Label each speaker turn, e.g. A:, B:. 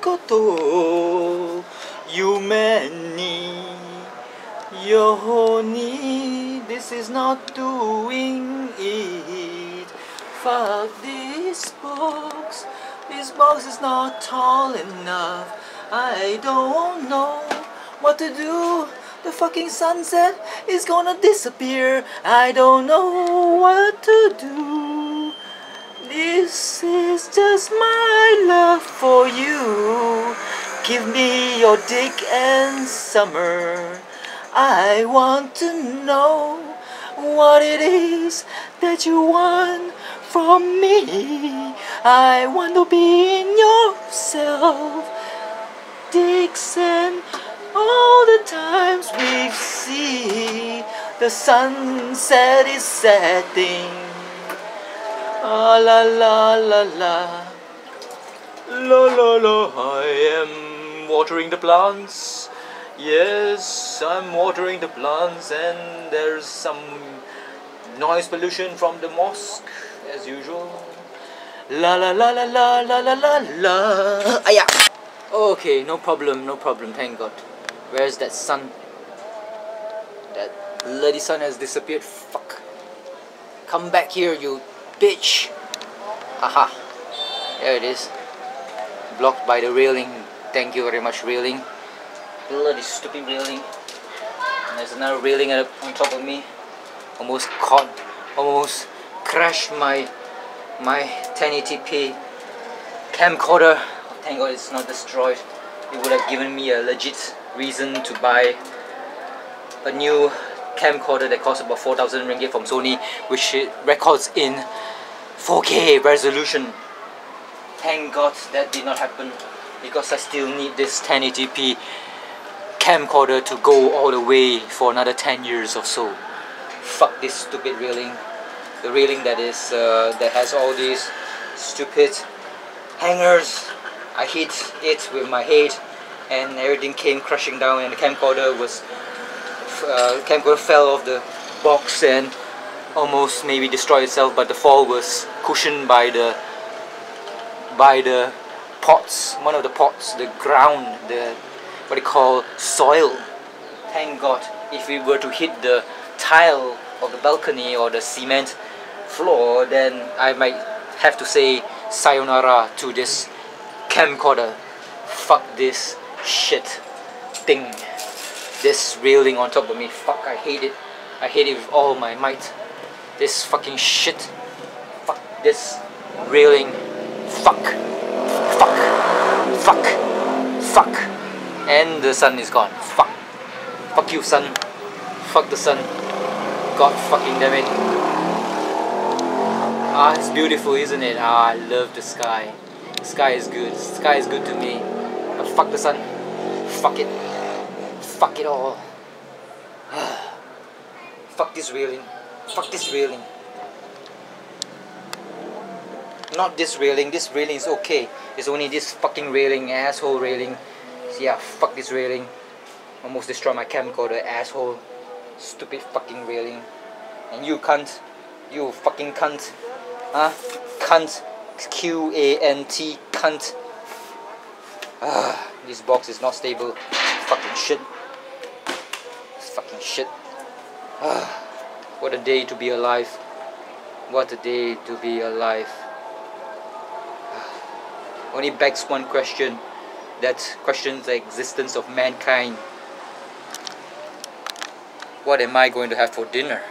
A: こと夢にように This is not doing it. Fuck this box. This box is not tall enough. I don't know what to do. The fucking sunset is gonna disappear. I don't know what to do. This is just my love for you. Give me your dick and summer. I want to know what it is that you want from me. I want to be in yourself. Dixon, all the times we see the sunset is setting. Ah, la la la la. La la la. I am watering the plants. Yes, I'm watering the plants, and there's some noise pollution from the mosque as usual. La la la la la la la la la. Aya. Okay, no problem, thank God. Where's that sun? That bloody sun has disappeared. Fuck. Come back here, you bitch. Haha. There it is. Blocked by the railing. Thank you very much, railing. Bloody stupid railing. And there's another railing on top of me. Almost crashed my 1080p camcorder. Thank God it's not destroyed. It would have given me a legit reason to buy a new camcorder that costs about 4,000 ringgit from Sony, which it records in 4K resolution. Thank God that did not happen, because I still need this 1080p camcorder to go all the way for another 10 years or so. Fuck this stupid railing. The railing that is that has all these stupid hangers. I hit it with my head and everything came crashing down, and the camcorder fell off the box and almost maybe destroyed itself, but the fall was cushioned by the pots, one of the pots, the ground, the what they call soil. Thank God. If we were to hit the tile of the balcony or the cement floor, then I might have to say sayonara to this camcorder. Fuck this shit thing. This railing on top of me. Fuck, I hate it. I hate it with all my might. This fucking shit. Fuck this railing. Fuck. Fuck. Fuck. Fuck. And the sun is gone. Fuck. Fuck you, sun. Fuck the sun. God fucking damn it. Ah, it's beautiful, isn't it? Ah, I love the sky. The sky is good. The sky is good to me. But fuck the sun. Fuck it. Fuck it all. Fuck this railing. Fuck this railing. Not this railing. This railing is okay. It's only this fucking railing, asshole railing. So yeah, fuck this railing. Almost destroyed my camcorder, asshole. Stupid fucking railing. And you cunt. You fucking cunt. Huh? Cunt. Q-A-N-T. Cunt. Ah, this box is not stable. Fucking shit. Fucking shit. Ah, what a day to be alive. What a day to be alive. Only begs one question. That questions the existence of mankind. What am I going to have for dinner?